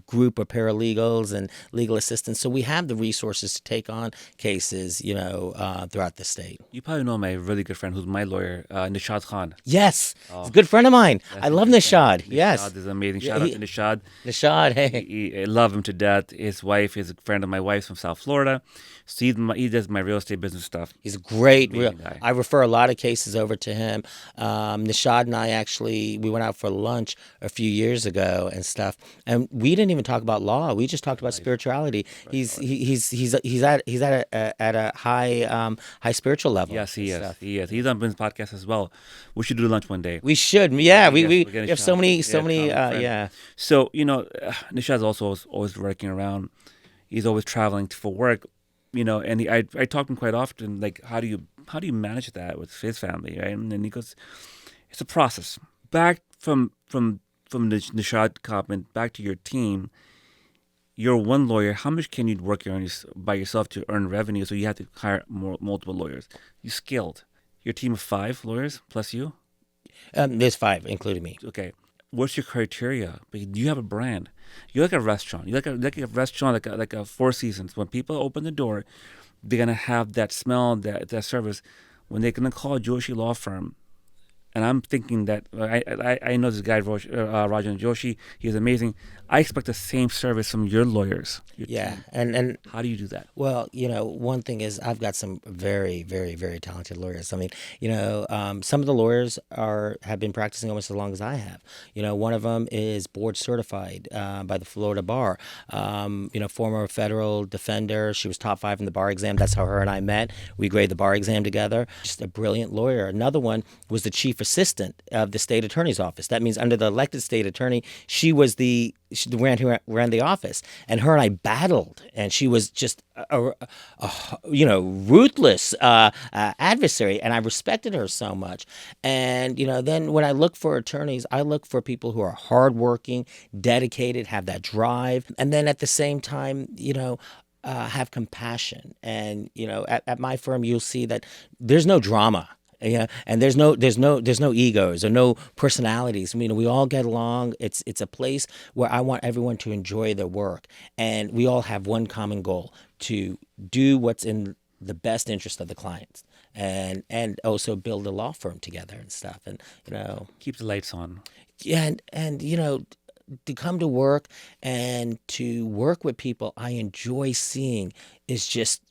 group of paralegals and legal assistants. So we have the resources to take on cases throughout the state. You probably know my really good friend who's my lawyer, Nishad Khan. Yes, he's a good friend of mine. I love Nishad. Yes, Nishad is amazing. Shout out to Nishad. Nishad, hey, I love him to death. His wife is a friend of my wife's from South Florida. So he does my real estate business stuff. He's a great guy. I refer a lot of cases over to him. Nishad and I we went out for lunch a few years ago and stuff, and we didn't even talk about law. We just talked about spirituality. He's at a high spiritual level. Yes, he is. He is. He's on Ben's podcast as well. We should do lunch one day. We should. Yeah, we have so many. Yeah. So Nishad's also always working around. He's always traveling for work. And I talk to him quite often, like, how do you manage that with his family, right? And then he goes, it's a process. Back from the Nishad comment, back to your team, you're one lawyer. How much can you work by yourself to earn revenue? So you have to hire multiple lawyers. You scaled. Your team of 5 lawyers plus you? There's 5, including me. Okay. What's your criteria? Because you have a brand. You're like a restaurant. You're like a restaurant, like a Four Seasons. When people open the door, they're gonna have that smell, that service. When they're gonna call Joshi Law Firm, and I'm thinking that I know this guy Rajan Joshi. He's amazing. I expect the same service from your lawyers. Yeah, and how do you do that? Well, one thing is I've got some very, very, very talented lawyers. I mean, some of the lawyers have been practicing almost as long as I have. One of them is board certified by the Florida Bar. Former federal defender. She was top 5 in the bar exam. That's how her and I met. We graded the bar exam together. Just a brilliant lawyer. Another one was the chief assistant of the state attorney's office. That means under the elected state attorney, she ran the office, and her and I battled, and she was just a ruthless adversary, and I respected her so much. And then when I look for attorneys, I look for people who are hardworking, dedicated, have that drive, and then at the same time, have compassion. And at my firm, you'll see that there's no drama. Yeah, and there's no egos or no personalities. We all get along. It's a place where I want everyone to enjoy their work, and we all have one common goal: to do what's in the best interest of the clients. and also build a law firm together and stuff. And Keep the lights on. yeah, and to come to work and to work with people I enjoy seeing is just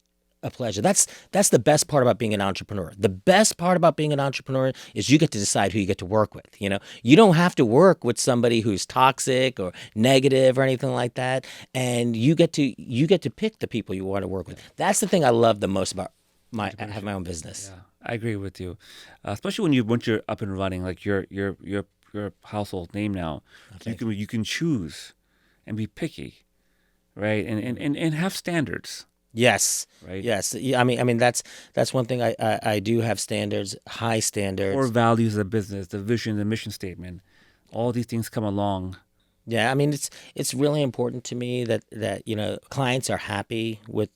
a pleasure. That's the best part about being an entrepreneur. The best part about being an entrepreneur is you get to decide who you get to work with. You don't have to work with somebody who's toxic or negative or anything like that, and you get to pick the people you want to work with. That's the thing I love the most about have my own business. Yeah, I agree with you, especially once you're up and running, like your household name now. You can choose and be picky, right? And have standards. Yes. Right. Yes. Yeah, I mean that's one thing I do have standards, high standards. Core values of the business, the vision, the mission statement. All these things come along. Yeah, I mean it's really important to me that clients are happy with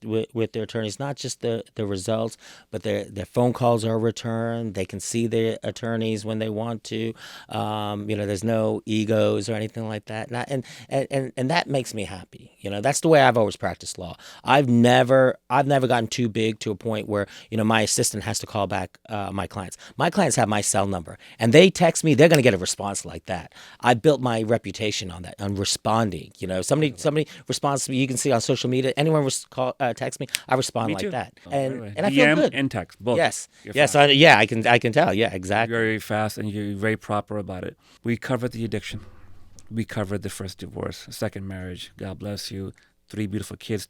their attorneys, not just the results, but their phone calls are returned. They can see their attorneys when they want to. There's no egos or anything like that, and that makes me happy. That's the way I've always practiced law. I've never gotten too big to a point where my assistant has to call back my clients. My clients have my cell number, and they text me. They're going to get a response like that. I built my reputation on that, on responding. Somebody responds to me. You can see on social media. Anyone text me, I respond Me like too. that, Oh, and right. and I feel DM good. and text both. Yes, You're yes, fast. I can tell. Yeah, exactly. You're very fast and you're very proper about it. We covered the addiction. We covered the first divorce, second marriage. God bless you. 3 beautiful kids,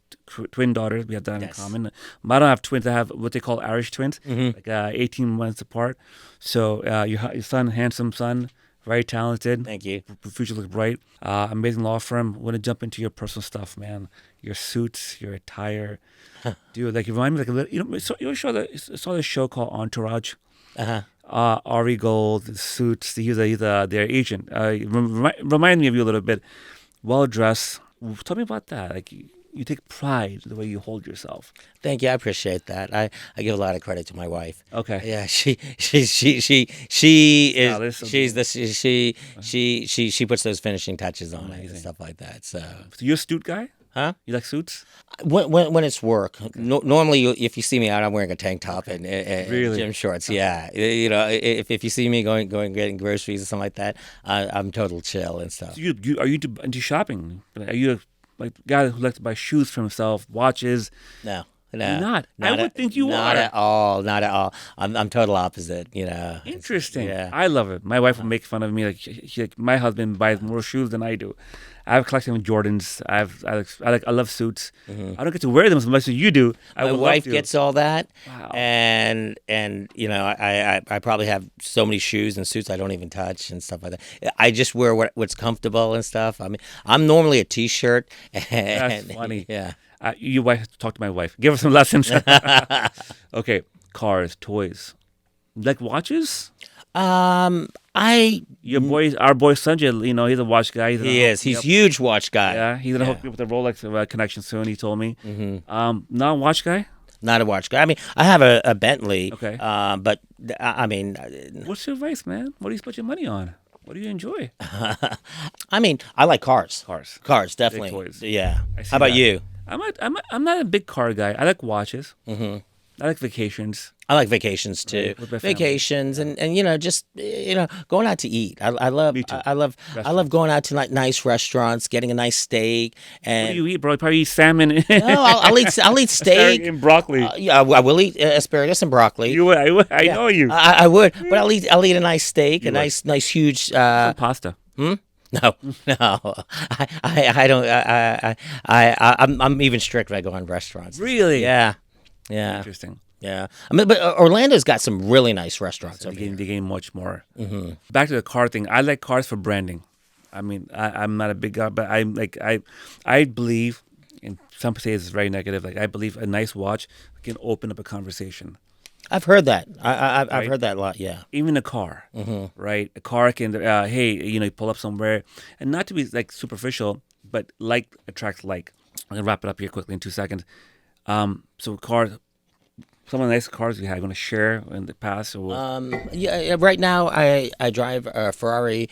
twin daughters. We have that in Yes. common. I don't have twins. I have what they call Irish twins, Mm-hmm. like 18 months apart. So your son, handsome son, very talented. Thank you. Future looks bright. Amazing law firm. Want to jump into your personal stuff, man? Your suits, your attire, dude. Like you remind me like a little. You saw the show called Entourage. Uh-huh. Ari Gold, the suits. He's their agent. Remind me of you a little bit. Well dressed. Tell me about that. Like you take pride in the way you hold yourself. Thank you. I appreciate that. I give a lot of credit to my wife. Okay. Yeah, she is. Stylist of She's she puts those finishing touches on it and stuff like that. So, So you're a suit guy? huh? You like suits? When it's work, normally if you see me out, I'm wearing a tank top and Really? gym shorts. Yeah, if you see me going getting groceries or something like that, I'm total chill and stuff. So are you into shopping? Are you a guy who likes to buy shoes for himself, watches? No. You're not. I would think you not are. at all. Not at all. I'm total opposite. It's- Interesting. Yeah. I love it. My wife will make fun of me. Like my husband buys more shoes than I do. I have a collection of Jordans. I love suits. I don't get to wear them as much as you do. I My would love wife to. gets all that, Wow. and I probably have so many shoes and suits I don't even touch and stuff like that. I just wear what's comfortable and stuff. I mean, I'm normally a t-shirt. And, That's funny. Yeah. Your wife, talk to my wife. Give her some lessons. Okay, cars, toys. Like watches? I Our boy Sanjay, he's a watch guy. he is. He's huge watch guy. Yeah, he's gonna hook me with a Rolex connection soon. He told me. Not a watch guy. Not a watch guy. I mean, I have a Bentley. Okay. But I mean, What's your advice, man? What do you spend your money on? What do you enjoy? I mean, I like cars. Cars. Cars, definitely. toys. Yeah. I see How about that. you? I'm not a big car guy. I like watches. Mm-hmm. I like vacations. I like vacations too. With my family. Vacations and just going out to eat. I love Me too. I love going out to like nice restaurants, getting a nice steak. What And do you eat, bro? You probably eat salmon. no, I'll eat steak. And broccoli. Yeah, I will eat asparagus and broccly. You would. I Yeah. know you. I would, but I'll eat a nice steak, a would. nice huge. Pasta. No, I don't. I'm even strict when I go on restaurants. Really? Yeah. Interesting. Yeah. I mean, but Orlando's got some really nice restaurants They over gain, here. they gain much more. Mm-hmm. Back to the car thing. I like cars for branding. I mean, I'm not a big guy, but I believe, and some say it's very negative. Like I believe a nice watch can open up a conversation. I've heard that. I've Right? heard that a lot. Yeah. Even a car, right? A car can, hey, you pull up somewhere, and not to be like superficial, but like attracts like. I'm gonna wrap it up here quickly in 2 seconds. So a car, Some of the nice cars you had going to share in the past? Or what? Right now I drive a Ferrari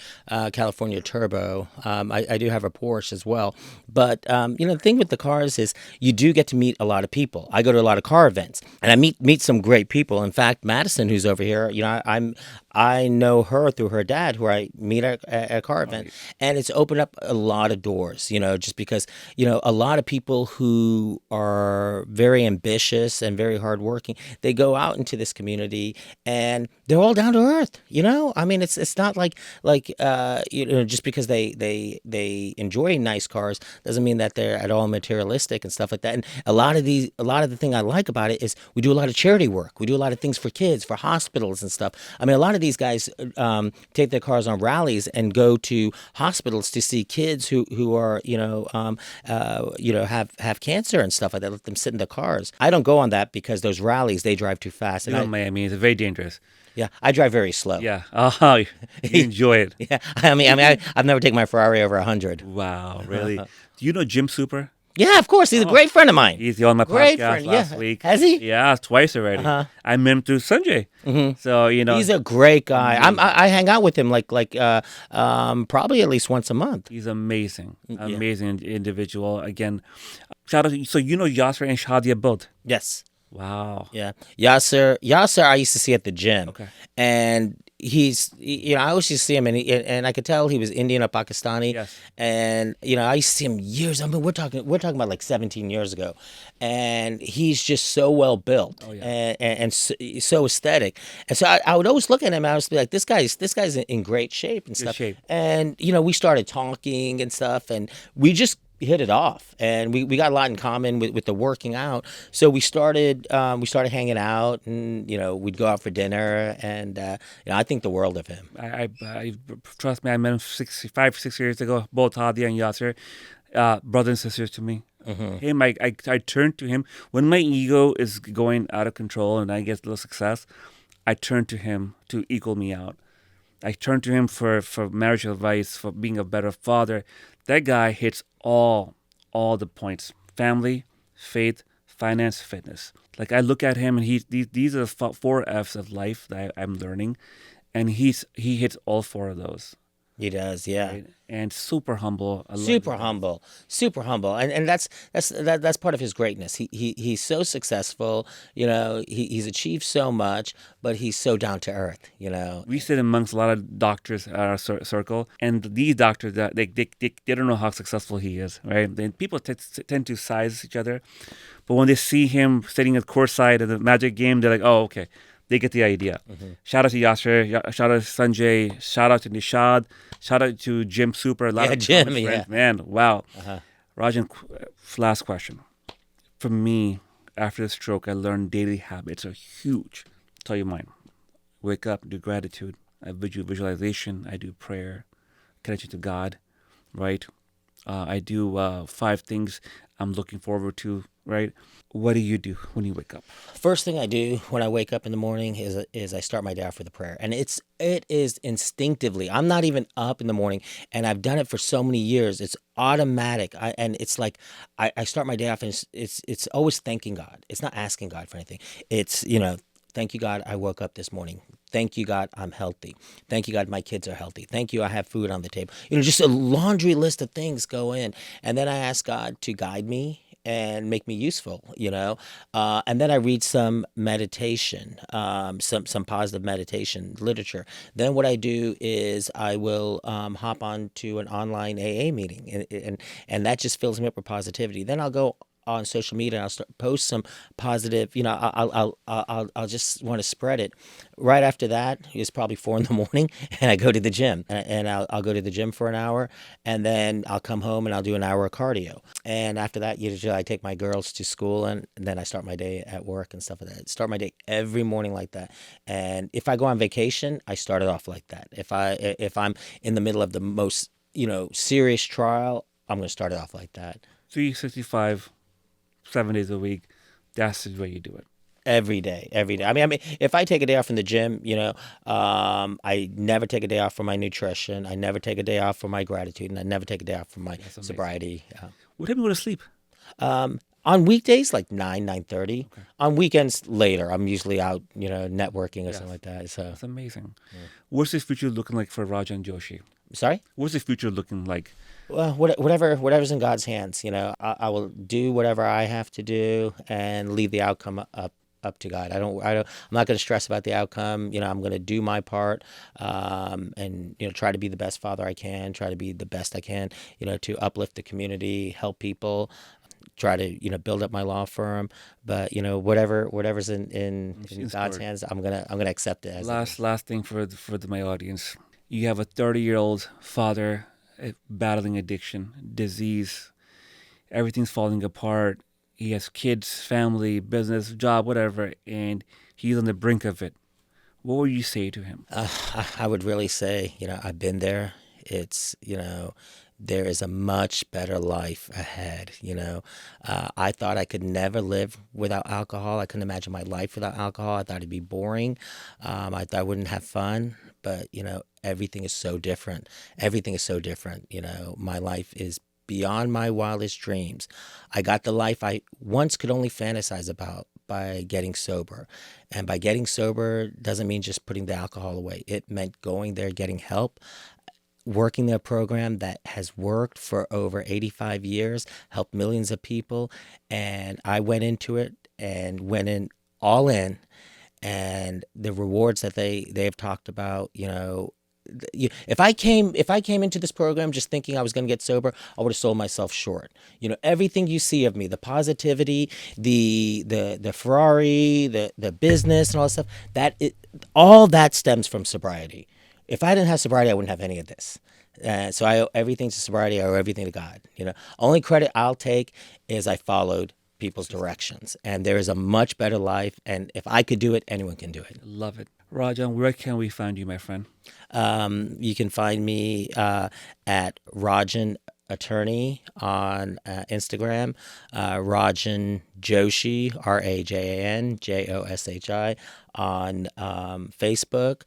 California Turbo. I do have a Porsche as well. But the thing with the cars is you do get to meet a lot of people. I go to a lot of car events, and I meet some great people. In fact, Madison, who's over here, I know her through her dad, who I meet at a car event, and it's opened up a lot of doors. Just because a lot of people who are very ambitious and very hardworking, they go out into this community and they're all down to earth. I mean, it's not like just because they enjoy nice cars doesn't mean that they're at all materialistic and stuff like that. And a lot of the thing I like about it is we do a lot of charity work. We do a lot of things for kids, for hospitals and stuff. I mean, a lot of these guys take their cars on rallies and go to hospitals to see kids who are have cancer and stuff like that. Let them sit in their cars. I don't go on that because those rallies, they drive too fast. You know, Miami is very dangerous. Yeah, I drive very slow. Yeah. Oh, you enjoy it. Yeah, I've never taken my Ferrari over 100. Wow, really? Do you know Jim Super? Yeah, of course. He's a great friend of mine. He's on my Great podcast friend, last yeah. week. Has he? Yeah, twice already. I met him through Sanjay. So He's a great guy. I hang out with him like probably at least once a month. he's amazing, amazing individual. Again, shout out. So you know Yasser and Shadia both. Yes. Wow. Yeah. Yasser, I used to see at the gym. Okay. And I always used to see him, and I could tell he was Indian or Pakistani. Yes. And I used to see him years. I mean, we're talking about like 17 years ago, and he's just so well built and so aesthetic. And so I would always look at him. And I was like, this guy's in great shape and stuff. shape. And we started talking and stuff, and we just hit it off, and we got a lot in common with the working out. So we started hanging out, and we'd go out for dinner, and I think the world of him. I trust me. I met him 6 years ago. Both Hadi and Yasser, brothers and sisters to me. Him, I turn to him when my ego is going out of control and I get a little success. I turn to him to equal me out. I turn to him for marriage advice, for being a better father. That guy hits all the points: family, faith, finance, fitness. Like I look at him, and these are the 4 F's of life that I'm learning, and he hits all 4 of those. He does, yeah. Right? And super humble. I love Super that. humble, and that's part of his greatness. He's so successful, he's achieved so much, but he's so down to earth, We sit amongst a lot of doctors at our circle, and these doctors that they don't know how successful he is, right? Then people tend to size each other, but when they see him sitting at courtside at the Magic game, they're like, oh, okay. They get the idea. Shout out to Yasser, shout out to Sanjay, shout out to Nishad, shout out to Jim Super. A lot of Jim, common yeah. friends. Man, wow. Rajan, last question. For me, after the stroke, I learned daily habits are huge. I'll tell you mine. Wake up, do gratitude. I do visualization. I do prayer, connection to God, right? I do 5 things I'm looking forward to, right? What do you do when you wake up? First thing I do when I wake up in the morning is I start my day off with a prayer, and it is instinctively. I'm not even up in the morning, and I've done it for so many years. It's automatic, and it's like I start my day off, and it's always thanking God. It's not asking God for anything. It's thank you, God, I woke up this morning. Thank you, God, I'm healthy. Thank you, God, my kids are healthy. Thank you, I have food on the table. Just a laundry list of things go in, and then I ask God to guide me and make me useful, and then I read some meditation, some positive meditation literature. Then what I do is I will hop on to an online AA meeting, and that just fills me up with positivity. Then I'll go on social media, and I'll post some positive. I'll just want to spread it. Right after that is probably 4 a.m, and I go to the gym, and I'll go to the gym for an hour, and then I'll come home and I'll do an hour of cardio. And after that, usually I take my girls to school, and then I start my day at work and stuff like that. Start my day every morning like that. And if I go on vacation, I start it off like that. If I'm in the middle of the most serious trial, I'm going to start it off like that. 365. 7 days a week. That's the way you do it. Every day. I mean, if I take a day off from the gym, I never take a day off for my nutrition. I never take a day off for my gratitude, and I never take a day off for my sobriety. What time do you go to sleep? On weekdays, like 9:30. On weekends, later. I'm usually out, networking or something like that. So, That's amazing. What's the future looking like for Rajan Joshi? sorry. What's the future looking like? Well, whatever's in God's hands. I will do whatever I have to do and leave the outcome up to God. I'm not going to stress about the outcome. I'm going to do my part, and try to be the best father I can. Try to be the best I can. To uplift the community, help people. Try to build up my law firm. But whatever's in God's stored. hands, I'm gonna accept it as it is. Last thing for my audience. You have a 30-year-old father battling addiction, disease. Everything's falling apart. He has kids, family, business, job, whatever, and he's on the brink of it. What would you say to him? I would really say, I've been there. It's, there is a much better life ahead. I thought I could never live without alcohol. I couldn't imagine my life without alcohol. I thought it'd be boring. I thought I wouldn't have fun. But, everything is so different. Everything is so different. My life is beyond my wildest dreams. I got the life I once could only fantasize about by getting sober. And by getting sober doesn't mean just putting the alcohol away. It meant going there, getting help, working their program that has worked for over 85 years, helped millions of people. And I went into it and went in all in. And the rewards that they have talked about, if I came into this program just thinking I was going to get sober, I would have sold myself short. Everything you see of me, the positivity, the Ferrari, the business and all that stuff, all that stems from sobriety. If I didn't have sobriety, I wouldn't have any of this. So I owe everything to sobriety. I owe everything to God. Only credit I'll take is I followed people's directions, and there is a much better life. And if I could do it, anyone can do it. Love it. Rajan, where can we find you, my friend? You can find me at Rajan Attorney on Instagram, Rajan Joshi, Rajan Joshi on Facebook,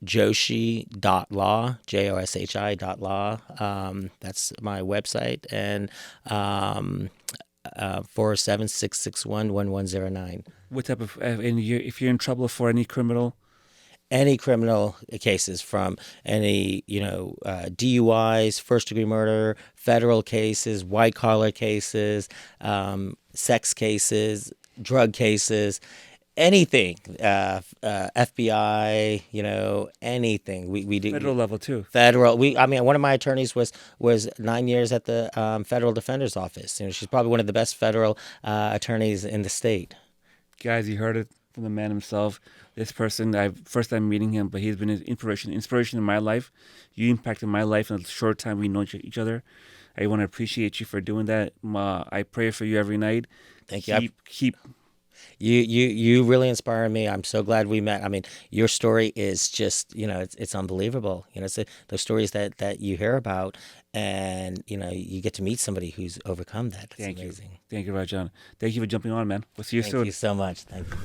Joshi.law, Joshi.law. That's my website, and 476611109. What type of, if you're in trouble for any criminal? Any criminal cases, from any, DUIs, first degree murder, federal cases, white collar cases, sex cases, drug cases, anything, FBI, anything. We do Federal level too. federal. One of my attorneys was 9 years at the Federal Defender's Office. She's probably one of the best federal attorneys in the state. Guys, you heard it from the man himself. This person, first time meeting him, but he's been an inspiration in my life. You impacted my life in the short time we know each other. I want to appreciate you for doing that. I pray for you every night. Thank you. Keep. You really inspire me. I'm so glad we met. Your story is just, it's unbelievable. It's those stories that you hear about, and you get to meet somebody who's overcome that. That's amazing. Thank you, Rajan. Thank you for jumping on, man. We'll see you soon. Thank you so much. Thank you.